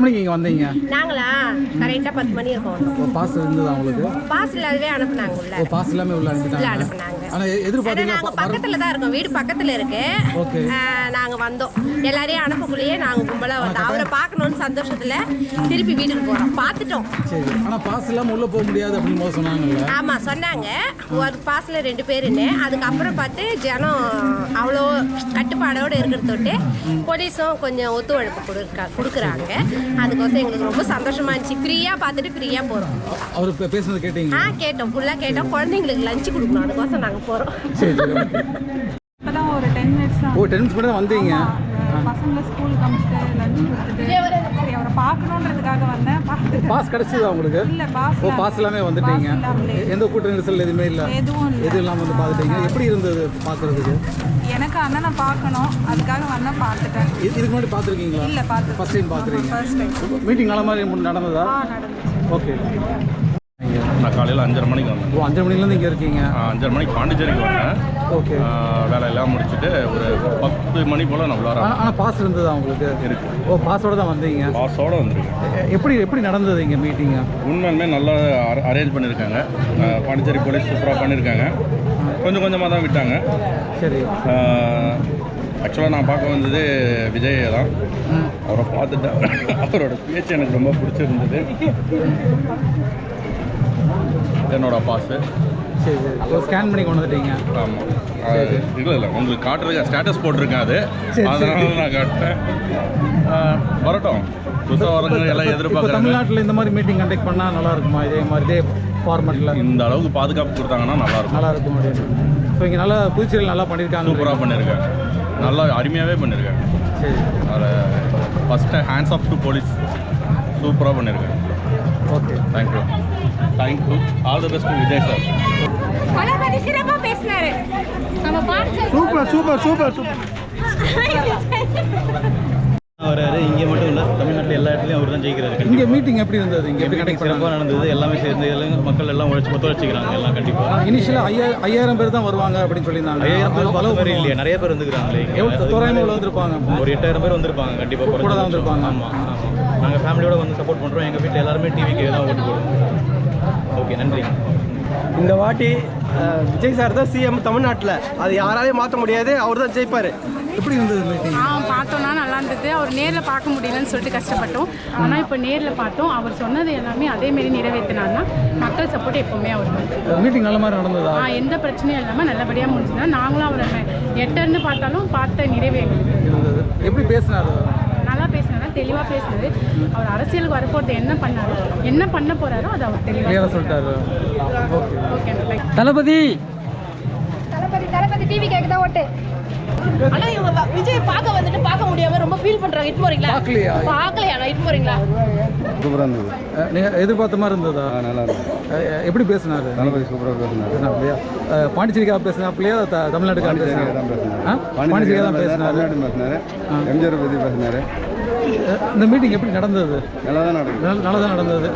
மணிக்கு இங்கே வந்தீங்க? நாங்களா கரெக்டாக 10 மணி இருக்கும். பாஸ் இருந்ததா உங்களுக்கு? பாஸ் இல்லாதவே அனுப்புனாங்க உள்ள. பாஸ் எல்லாமே உள்ள அனுப்புனாங்க. ஆனால் எதிர்பார்த்தீங்க? நாங்கள் பக்கத்தில் தான் இருக்கோம், வீடு பக்கத்தில் இருக்கு. நாங்கள் வந்தோம், எல்லாரையும் அனுப்பக்குள்ளேயே நாங்கள் கும்பலாக வந்தோம். அவரை பார்க்கணுன்னு சந்தோஷத்தில் திருப்பி வீட்டுக்கு போகிறோம். பார்த்துட்டோம். சரி. ஆனால் பாஸ் இல்லாமல் உள்ளே போக முடியாது அப்படின்னு சொன்னாங்கல்ல? ஆமாம் சொன்னாங்க. ஒரு பாஸில் 2 பேருன்னு. அதுக்கப்புறம் பார்த்து ஜனம் அவ்வளோ கட்டுப்பாடோடு இருக்கிறதோட்டு போலீஸும் கொஞ்சம் ஒத்துழைப்பு கொடுக்குறாங்க. அதுக்கோசம் எங்களுக்கு ரொம்ப சந்தோஷமாக இருந்துச்சு. ஃப்ரீயாக பார்த்துட்டு ஃப்ரீயாக போகிறோம். அவர் பேசுனது கேட்டீங்க? கேட்டோம், ஃபுல்லாக கேட்டோம். குழந்தைங்களுக்கு லஞ்சு கொடுக்கணும், அதுக்கோசம் நாங்கள் போகிறோம். சரி சரி. இப்போதான் ஒரு 10 மினிட்ஸ் தான். 10 மினிட்ஸ் மட்டும் வந்தீங்க? பசங்களை ஸ்கூலுக்கு அனுப்பிச்சிட்டு லஞ்ச் கொடுத்துட்டு சரி அவரை பார்க்கணுன்றதுக்காக வந்தேன். பாஸ் கிடைச்சதா உங்களுக்கு? இல்லை பாஸ். பாஸ் எல்லாமே வந்துட்டீங்க? எந்த கூட்ட நெரிசல் எதுவுமே இல்லை? எதுவும் இல்லாமல் வந்து பார்த்துட்டீங்க. எப்படி இருந்தது பார்க்குறதுக்கு? எனக்கு அண்ணனை பார்க்கணும், அதுக்காக வந்தேன், பார்த்துட்டேன். இதுக்கு முன்னாடி பார்த்துருக்கீங்களா? இல்லை பார்த்து ஃபர்ஸ்ட் டைம் பார்க்குறீங்க? First time. மீட்டிங் நல்ல மாதிரி நடந்ததா? நடந்துச்சு. ஓகே. நான் காலையில் 5:30 மணிக்கு வந்தேன். 5:30 மணிலேருந்து இங்கே இருக்கீங்க? 5:30 மணிக்கு பாண்டிச்சேரிக்கு வந்தேன். ஓகே. வேலையெல்லாம் முடிச்சுட்டு ஒரு 10 மணி போல் நான் உள்ளார. ஆனால் பாஸ் இருந்ததா உங்களுக்கு? இருக்கு. பாஸோடு தான் வந்தீங்க? பாஸோடு வந்துருக்கேன். எப்படி நடந்தது இங்கே மீட்டிங்கு? உண்மையுமே நல்லா அரேஞ்ச் பண்ணியிருக்காங்க. பாண்டிச்சேரி போலீஸ் சூப்பராக பண்ணியிருக்காங்க. கொஞ்சம் கொஞ்சமாக தான் விட்டாங்க. சரி. ஆக்சுவலாக நான் பார்க்க வந்தது விஜய் தான். அவரை பார்த்துட்டேன். அவரோட பேச்சு எனக்கு ரொம்ப பிடிச்சிருந்தது. என்னோட பாஸு. சரி சரி. ஸ்கேன் பண்ணி கொண்டு வந்துட்டீங்க? ஆமாம். இல்லை உங்களுக்கு காட்டுறதுக்கு ஸ்டேட்டஸ் போட்டிருக்கேன். அது அதனால நான் காட்டேன். வரட்டும், புதுசாக வரவங்க எல்லாம் எதிர்பார்க்குறாங்க. தமிழ்நாட்டில் இந்த மாதிரி மீட்டிங் கண்டக்ட் பண்ணால் நல்லா இருக்குமா? இதே ஃபார்மேட்டில் இந்த அளவுக்கு பாதுகாப்பு கொடுத்தாங்கன்னா நல்லா இருக்கும் அப்படின்னு. ஸோ இங்கே நல்லா புதுச்சேரியில் நல்லா பண்ணியிருக்காங்க? சூப்பராக பண்ணியிருக்காங்க, நல்லா அருமையாகவே பண்ணியிருக்காங்க. சரி. அதில் first hands off to police சூப்பராக பண்ணியிருக்காங்க. Okay, thank you. All the best to Vijay sir. சிறப்பாக பேசினாரு. Super super super super. வராரு. இங்கே மட்டும் இல்லை, தமிழ்நாட்டில் எல்லா இடத்துலையும் அவர் தான் ஜெயிக்கிறாரு. இங்கே மீட்டிங் எப்படி இருந்தது? இங்கே எப்படி கண்டக்ட் சிறப்பாக நடந்தது. எல்லாமே சேர்ந்து எல்லாம் மக்கள் எல்லாம் ஒத்துழைச்சிக்கிறாங்க எல்லாம். கண்டிப்பாக இனிஷியலாக 5000 பேர் தான் வருவாங்க அப்படின்னு சொல்லியிருந்தாங்க. 5000 பேர் இல்லையா, நிறைய பேர் வந்துருக்காங்களே. எவ்வளோ தோராயமாக வந்திருப்பாங்க? ஒரு 8000 பேர் வந்திருப்பாங்க. கண்டிப்பாக கூட தான் வந்திருப்பாங்க. ஆமாம் ஆமாம். நாங்கள் ஃபேமிலியோடு வந்து சப்போர்ட் பண்ணுறோம். எங்கள் வீட்டில் எல்லாருமே டிவிக்கு தான் ஓட்டு போடுவோம். ஓகே, நன்றி. இந்த வாட்டி விஜய் சார் தான் சிஎம் தமிழ்நாட்டில். அது யாராலையும் மாற்ற முடியாது, அவர் தான் ஜெயிப்பார். எப்படி இருந்தது மீட்டிங்? பார்த்தோன்னா நல்லா இருந்தது. அவர் நேரில் பார்க்க முடியலன்னு சொல்லிட்டு கஷ்டப்பட்டோம். ஆனால் இப்போ நேரில் பார்த்தோம். அவர் சொன்னது எல்லாமே அதேமாரி நிறைவேற்றினாங்கன்னா மக்கள் சப்போர்ட் எப்போவுமே அவர். மீட்டிங் நல்ல மாதிரி நடந்ததா? எந்த பிரச்சனையும் இல்லாமல் நல்லபடியாக முடிஞ்சுன்னா நாங்களும் அவரை எட்டர்னு பார்த்தாலும் பார்த்த நிறைவே இருந்தது. எப்படி பேசினார்? நல்லா பேசினாரா, தெளிவாக பேசினாரு. அவர் அரசியலுக்கு வரப்போகிறது என்ன பண்ணாரு, என்ன பண்ண போகிறாரோ அதை அவர் தெளிவாக சொல்லிட்டாரு. ஓகே. தளபதி தளபதி டிவி கேட்க தான் ஓட்டு. ஆனா இவங்க விஜய் பார்க்க வந்துட்டு பார்க்க முடியாம ரொம்ப ஃபீல் பண்றாங்க. இட்டு போறீங்களா? பார்க்கலையா? இட்டு போறீங்களா? சூப்பராக இருந்தது. நீங்கள் எதிர்பார்த்த மாதிரி இருந்ததா? நல்லா இருந்தது. எப்படி பேசினாரு? தளபதி சூப்பராக பேசினார். அப்படியா? பாண்டிச்சேரிக்காக பேசினாப்லையா தமிழ்நாட்டுக்காக பேசினார்? பாண்டிச்சேரிக்காக தான் பேசினார். எம்ஜிஆர் பற்றி பேசினார். இந்த மீட்டிங் எப்படி நடந்தது? நல்லா தான் நடந்தது.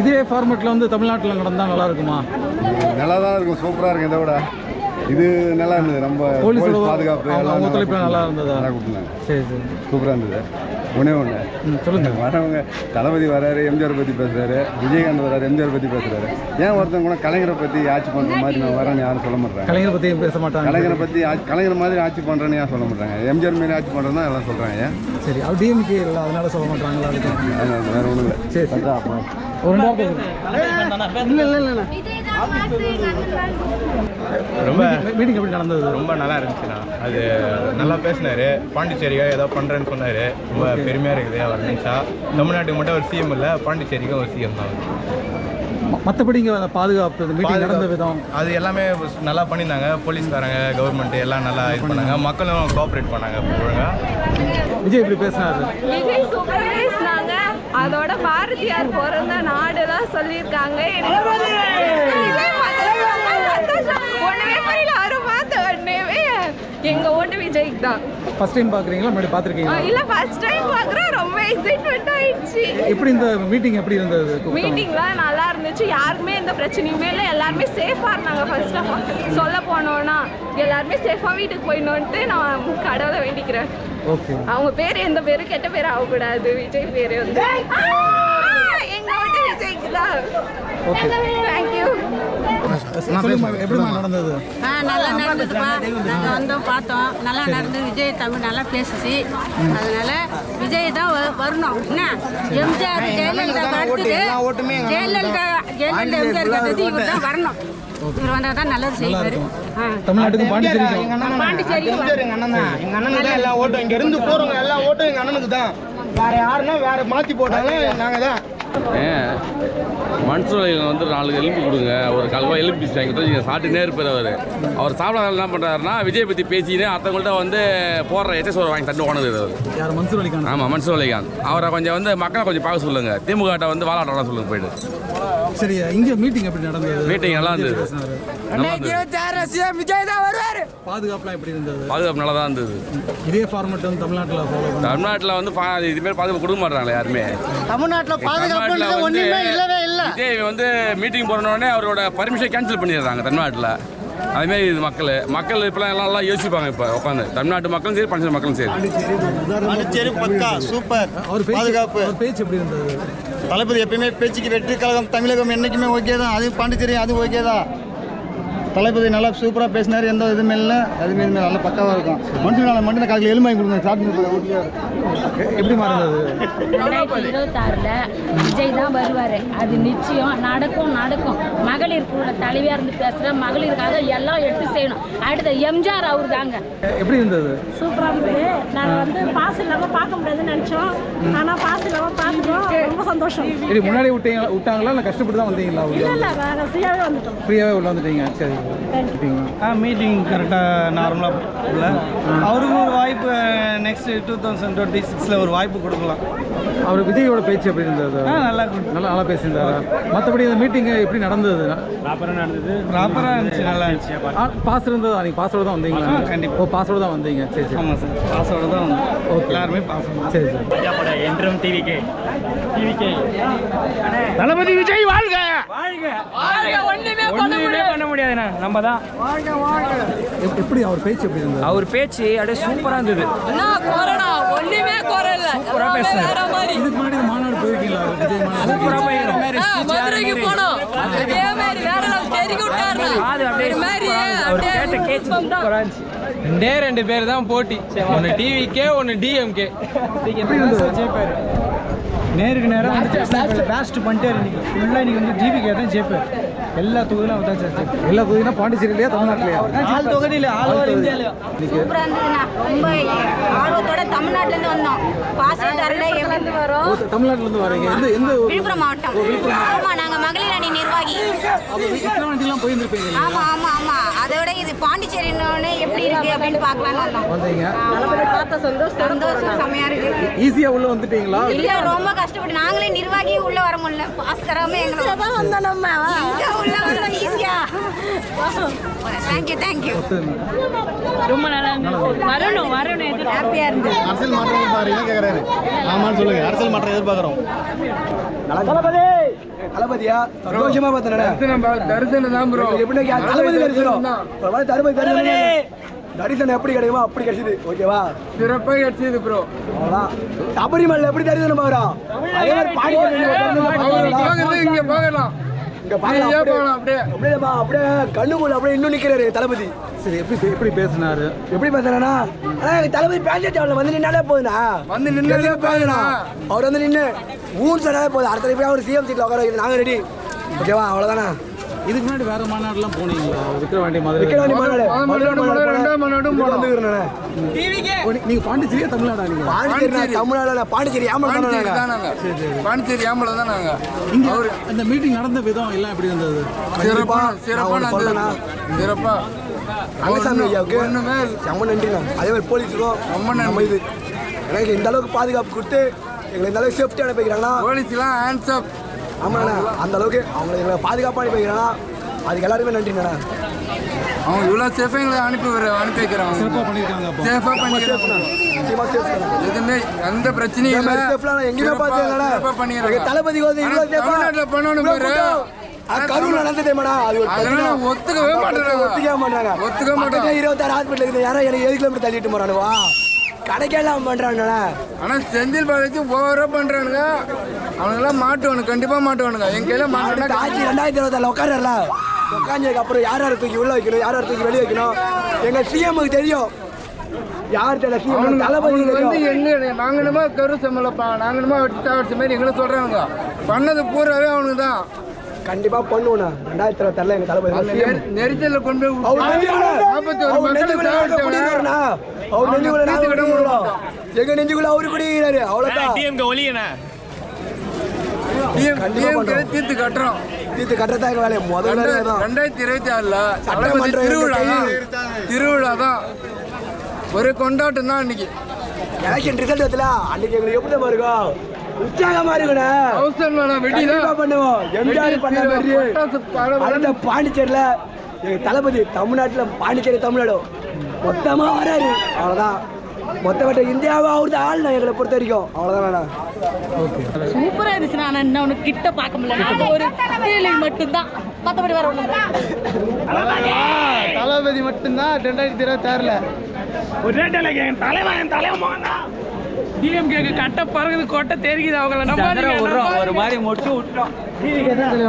இதே ஃபார்மேட்டில் வந்து தமிழ்நாட்டில் நடந்தால் நல்லா இருக்குமா? நல்லா தான் இருக்கும், சூப்பராக இருக்கும். இதை விட இது நல்லா இருந்தது. ரொம்ப போலீஸ் பாதுகாப்பு ஒத்துழைப்பு நல்லா இருந்ததா? சரி சரி, சூப்பராக இருந்தது. ஒன்றே சொல்லுங்கள். வரவங்க தளபதி வராரு, எம்ஜிஆர் பற்றி பேசுகிறாரு, விஜயகாந்த் வராரு, எம்ஜிஆர் பற்றி பேசுகிறாரு. ஏன் ஒருத்தவங்க கூட கலைஞரை பற்றி ஆட்சி பண்ணுற மாதிரி நான் வரேன்னு யாரும் சொல்ல மாட்டேறாங்க. கலைஞரை பற்றி பேச மாட்டாங்க. கலைஞரை பற்றி கலைஞர் மாதிரி ஆட்சி பண்ணுறேன்னு ஏன் சொல்ல மாட்டாங்க? எம்ஜிஆர் மாரி ஆட்சி பண்ணுறேன்னு தான் எல்லாம் சொல்கிறாங்க. ஏன் சரி, அவர் டிஎம்கே இல்லை அதனால சொல்ல மாட்டாங்களா? அதுக்கு வேறு ஒன்றும் இல்லை. சரி அப்புறம் ஒரு ரொம்ப மீட்டிங் எப்படி நடந்தது? ரொம்ப நல்லா இருந்துச்சுண்ணா. அது நல்லா பேசினாரு. பாண்டிச்சேரியாக ஏதோ பண்ணுறேன்னு சொன்னார். ரொம்ப பெருமையாக இருக்குது. அவர் நினச்சா தமிழ்நாட்டுக்கு மட்டும் ஒரு சிஎம் இல்லை, பாண்டிச்சேரிக்கும் ஒரு சிஎம் தான். மற்றபடி இங்கே பாதுகாப்பு மீட்டிங் நடந்த விதம் அது எல்லாமே நல்லா பண்ணியிருந்தாங்க. போலீஸ்காரங்க, கவர்மெண்ட் எல்லாம் நல்லா இது பண்ணாங்க. மக்களும் கோஆப்ரேட் பண்ணாங்க ஒழுங்கா. விஜய் எப்படி பேசினாரு? விஜய் சூப்பராக பேசினாங்க. அதோட பாரதியார் பிறந்த நாடுலாம் சொல்லியிருக்காங்க. ஒன்றுமே புரியல. யாரும் பார்த்த உடனேவே எங்கள் ஓட்டு விஜய்க்கு தான். ஃபர்ஸ்ட் டைம் பார்க்குறீங்களா? முன்னாடி பார்த்துருக்கீங்களா? இல்லை, ஃபர்ஸ்ட் டைம் பார்க்குறேன். ரொம்ப எக்ஸைட்மெண்ட் ஆயிடுச்சு. எப்படி இந்த மீட்டிங் எப்படி இருந்தது? மீட்டிங்லாம் நல்லா இருந்துச்சு. யாருக்குமே எந்த பிரச்சனையுமே இல்லை. எல்லாருமே சேஃபாக இருந்தாங்க. ஃபர்ஸ்ட் ஆஃப் ஆல் சொல்ல போனோன்னா எல்லாருமே சேஃபாக வீட்டுக்கு போயிடணுன்ட்டு நான் கடவுளை வேண்டிக்கிறேன். ஓகே. அவங்க பேர் எந்த பேரும் கெட்ட பேர் ஆகக்கூடாது. விஜய் பேர் வந்து எங்க வந்து விஜய்க்கு தான். ஓகே. தேங்க்யூ. எப்படிமா நடந்தது? நல்லா நடந்ததுப்பா. நாங்கள் வந்தோம் பார்த்தோம். நல்லா நடந்து விஜய் தமிழ் நல்லா பேசுச்சு. அதனால விஜய் தான் வரணும். என்ன எம்ஜிஆர் ஜெயலலிதா அடுத்தது ஜெயலலிதா எம்ஜிஆர் கட்டது இவர் தான் வரணும். இவர் வந்தால் தான் நல்லது செய்வார். தமிழ்நாட்டுக்கும் பாண்டிச்சேரிக்கும் எங்க அண்ணனுக்கு தான் எல்லா ஓட்டும். இங்க இருந்து போறவங்க எல்லா ஓட்டும் எங்க அண்ணனுக்கு தான். வேற யாருன்னா வேற மாத்தி போட்டாலும் நாங்க தான். மனுஷன் வந்து 4 எலும்பு கொடுங்க, ஒரு கல்வா எலும்பு பீஸ் வாங்கி நீங்கள் சாப்பிட்டுனே இருப்பார். அவர் சாப்பிட என்ன பண்ணுறாருன்னா விஜய் பற்றி பேசின்னு அத்தவங்கள்ட்ட வந்து போடுற எச்சசோரை வாங்கி தட்டு ஓனது அவர். யார்? மன்சூர் அலிகான். ஆமாம், மன்சூர் அலிகான். அவரை கொஞ்சம் வந்து மக்களை கொஞ்சம் பார்க்க சொல்லுங்கள். திமுக வந்து வாழாட்டம் சொல்லுங்கள் போயிட்டு. சரி, இங்கே மீட்டிங் எப்படி நடந்தது? மீட்டிங் நல்லா இருந்தது. விஜய் தான் வருவாரு. பாதுகாப்புலாம் எப்படி இருந்தது? பாதுகாப்பு நல்லா தான் இருந்தது. இதே ஃபார்மெட் வந்து தமிழ்நாட்டில் ஃபாலோ பண்ணுறாங்க. தமிழ்நாட்டில் வந்து இதுமாரி பாதுகாப்பு கொடுக்க மாட்டாங்களே யாருமே. தமிழ்நாட்டில் பாதுகாப்பு ஒண்ணுமே இல்லவே இல்லை. விஜய் வந்து மீட்டிங் போனோடனே அவரோட பர்மிஷன் கேன்சல் பண்ணிடுறாங்க தமிழ்நாட்டில். அதுமாரி இது மக்கள் இப்போலாம் எல்லாம் யோசிப்பாங்க. இப்போ உட்காந்து தமிழ்நாட்டு மக்களும் சரி, பஞ்ச மக்களும் சரி. பாண்டிச்சேரி பக்கா சூப்பர். பாதுகாப்பு பேச்சு எப்படி இருந்தது? தளபதி எப்பயுமே பேச்சுக்கு வெற்றி கழகம் தமிழகம் என்னைக்குமே ஓகே தான். அது பாண்டிச்சேரி அது ஓகே தான். தளபதி நல்லா சூப்பராக பேசினார். எந்த இதுவுமே இல்லை. அதுமாரி இதுமாரி நல்லா பக்காவாக இருக்கும். மனுஷனால மட்டும் காலையில் எலுமாய் கொடுங்க. சாப்பிட்டு எப்படி மாறுது? 2026 விஜய் தான் வருவார். அது நிச்சயம் நடக்கும். மகளிர் கூட தலைவியாக இருந்து பேசுகிற மகளிருக்காக எல்லாம் எடுத்து செய்யணும். அடுத்த எம்ஜிஆர் அவர் தாங்க. எப்படி இருந்தது? சூப்பராக இருந்தது. நாங்கள் வந்து பாஸ் இல்லாமல் பார்க்க முடியாதுன்னு நினச்சோம். ஆனால் பாஸ் இல்லாமல் பார்த்துட்டோம். ரொம்ப சந்தோஷம். சரி, முன்னாடி விட்டாங்களா இல்லை கஷ்டப்பட்டு தான் வந்தீங்களா? இல்லை நாங்கள் ஃப்ரீயாகவே வந்துட்டோம். ஃப்ரீயாகவே உள்ள வந்துட்டீங்க. சரி. மீட்டிங் கரெக்டாக நார்மலாக இல்லை. அவருக்கு ஒரு வாய்ப்பு நெக்ஸ்ட் 2026 ஒரு வாய்ப்பு கொடுக்கலாம். அவர் விஜயோட பேச்சு எப்படி இருந்தது? நல்லா பேசியிருந்தாரு. மற்றபடி இந்த மீட்டிங் எப்படி நடந்தது? ப்ராப்பராக இருந்துச்சு. நல்லா இருந்துச்சு. பாஸ் இருந்ததா? நீங்கள் பாஸோட தான் வந்தீங்களா? கண்டிப்பாக. பாஸோட தான் வந்தீங்க. சரி. ஆமாம் சார், பாஸோட தான் வந்தோம். ஓகே, எல்லாருமே பாஸ். சரி சார். என்றும் டிவிகே தளபதி விஜய் வாழ்க. ஒண்ணுமே பண்ண முடியாதுண்ணா. நம்ம தான். எப்படி அவர் பேச்சு எப்படி இருந்தது? அவர் பேச்சு அப்படியே சூப்பராக இருந்தது. சூப்பராக பேசுறாரு. இதுக்கு முன்னாடி மாநாடு போயிருக்கீங்களா? விஜய் மாநாடு சூப்பராக போயிருக்கோம். ரெண்டு பேர் தான் போட்டி. ஒன்று டிவிக்கே, ஒன்று டிஎம்கே. ஜெயிப்பார். நேருக்கு நேரம் வந்து லாஸ்ட் பண்ணிட்டார். இன்னைக்கு ஃபுல்லாக இன்னைக்கு வந்து ஜிபிகே தான் ஜெயிப்பார். எல்லா தொகுதியிலும் அவர் தான் சார். எல்லா தொகுதினா பாண்டிச்சேரியிலையா தமிழ்நாட்டிலையா? ஆல் தொகுதியில் ஆல் ஓவர் இந்தியாவிலையா? சூப்பராக இருந்ததுண்ணா. ரொம்ப ஆர்வத்தோட தமிழ்நாட்டிலேருந்து வந்தோம். பாசி தரல எங்கேருந்து வரோம்? தமிழ்நாட்டிலேருந்து வரீங்க. எந்த விழுப்புரம் மாவட்டம். ஆமாம், நாங்கள் மகளிர் அணி நிர்வாகி. விக்கிரவாண்டிலாம் போயிருந்துருப்பீங்க. ஆமாம். அதோட இது பாண்டிச்சேரின்னு எப்படி இருக்கு அப்படின்னு பார்க்கலான்னு வந்தோம். வந்தீங்க. பார்த்த சந்தோஷம் செம்மையா இருக்கு. ஈஸியா உள்ள வந்துட்டீங்களா? இல்ல, ரொம்ப கஷ்டப்பட்டு நாங்களே நிர்வாகி உள்ள வர முடியல. பாஸ் தராம எங்களை தான் வந்தோம். நம்ம உள்ள வந்தோம் ஈஸியா. தேங்க்யூ. ரொம்ப நல்லா இருந்துச்சு. வரணும் ஹாப்பியா இருந்து. அரசியல் மாற்றம் எதிர்பார்க்கறீங்க கேக்குறாரு. ஆமான்னு சொல்லுங்க. அரசியல் மாற்றம் எதிர்பார்க்கறோம். தளபதியா சந்தோஷமா பார்த்தனே. தரிசனம் தான் ப்ரோ. எப்படி தளபதி தரிசனம்? தளபதி தரிசனம் எப்படி கிடைக்குமா அப்படி கிடைச்சது. ஓகேவா? சிறப்பாக கிடைச்சது ப்ரோ. அவ்வளோதான். சபரிமலை எப்படி தரிசனம் போகிறோம் அதே மாதிரி பாடி இங்கே போகலாம். இங்கே பார்க்கலாம். அப்படியே கண்ணுக்குள்ள அப்படியே இன்னும் நிற்கிறாரு தளபதி. சரி, எப்படி பேசினாரு? எப்படி பேசுறேன்னா, தளபதி பேசிட்டு வந்து நின்னாலே போதுண்ணா. வந்து நின்னாலே போதுண்ணா. அவர் வந்து நின்று ஊன் சொன்னாலே போதும். அடுத்த போய் அவர் சிஎம் சீட்டில் உட்கார வைக்கிறது நாங்கள் ரெடி. ஓகேவா? அவ்வளோதானே. இதுக்கு முன்னாடி வேற மாநாடுலாம் போனீங்களா? விக்கிரவாண்டி மாநாடு நீங்க பாண்டிச்சேரியா தமிழ்நாடா? நீங்க தமிழ்நாடு. பாண்டிச்சேரி ஏம்பலம் தான் நாங்க. இங்க இந்த மீட்டிங் நடந்த விதம் எல்லாம் எப்படி இருந்தது? சிறப்பா ரங்கசாமி ஐயாவுக்கு ரொம்ப நன்றிண்ணா. அதே மாதிரி போலீஸுக்கும் ரொம்ப நம்ம இது எனக்கு இந்த அளவுக்கு பாதுகாப்பு கொடுத்து எங்களை இந்த அளவுக்கு சேஃப்டி அனுப்பிக்கிறாங்கன்னா போலீஸ்லாம் ஹேண்ட்ஸ் அப். ஆமாண்ணா, அந்த அளவுக்கு அவங்களை எங்களை பாதுகாப்பாக அனுப்பிக்கிறாங்கன்னா அதுக்கு எல்லாருமே நன்றிண்ணா. அவங்க இவ்வளோ சேஃபாக எங்களை அனுப்பி வைக்கிறாங்க. சிறப்பாக பண்ணியிருக்காங்க அப்போ. சேஃபாக பண்ணிக்கிறாங்க. எதுவுமே எந்த பிரச்சனையும் இல்லை. எங்கேயுமே பார்த்தீங்களா பண்ணிடுறாங்க. தளபதிக்கு வந்து இவ்வளோ தமிழ்நாட்டில் பண்ணணும் பேரு கரூர் நடந்ததே மேடம். அது அதெல்லாம் ஒத்துக்கவே மாட்டேறாங்க. ஒத்துக்க மாட்டாங்க. 26 ஹாஸ்பிட்டல் இருக்குது. யாரும் எனக்கு 7 கிலோமீட்டர் தள்ளிட்டு போறானுவா கடைக்கெல்லாம் பண்றானுங்களா. ஆனால் செந்தில் பாலாஜி ஓவராக பண்ணுறானுங்க. அவனுங்கெல்லாம் மாட்டுவானுங்க, கண்டிப்பாக மாட்டுவானுங்க. என் கையில் மாட்டாங்க. ஆட்சி 2026 உட்காரல உட்காந்ததுக்கு அப்புறம் யார் யார் தூக்கி உள்ள வைக்கணும், யார் யார் தூக்கி வெளியே வைக்கணும் எங்க சிஎம்க்கு தெரியும். யார் தெரியல சிஎம் தளபதி வந்து எங்க நாங்கணுமா கரு சம்மளப்பா நாங்கணுமா வெட்டி தாவடிச்ச மாதிரி எங்களை சொல்றாங்க. பண்ணது பூராவே அவனுக்கு தான். கண்டிப்பா பண்ணுவோண்ணா. 2026 எங்க தளபதி நெரிச்சல்ல கொண்டு போய் அவர் நெஞ்சுக்குள்ள எங்க நெஞ்சுக்குள்ள அவரு குடிக்கிறாரு. அவ்வளவுதான் தீர்த்து கட்டுறோம். தீர்த்து கட்டுறதாக வேலையை முதல்ல 2026 தளபதி திருவிழா தான். ஒரு கொண்டாட்டம் தான் அன்னைக்கு. எலெக்ஷன் ரிசல்ட் வரல அன்னைக்கு எங்களுக்கு எப்படி இருக்கும், உற்சாகமா இருக்குண்ணா. பண்ணுவோம் எம்ஜிஆர் பண்ண மாதிரி பாண்டிச்சேரியில எங்க தளபதி தமிழ்நாட்டுல பாண்டிச்சேரி தமிழ்நாடு மொத்தமா வராரு. அவ்வளவுதான். மொத்தப்பட்ட இந்தியாவை அவரு ஆளுநர் எங்களை பொறுத்த வரைக்கும். அவ்வளவுதான். சூப்பரா இருந்துச்சுன்னா ஆனா இன்னும் உனக்கு கிட்ட பார்க்க முடியல. அது ஒரு ஃபீலிங் மட்டும்தான், மற்றபடி வேற ஒன்றும் தளபதி மட்டும்தான் 2026 டிஎம்கேக்கு கட்ட பறகுது கொட்டை தெரிக்குது. அவங்கள நம்ம ஒரு மாதிரி முடிச்சு விட்டுறோம்.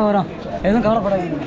வரும் எதுவும் கவலைப்படாதீங்க.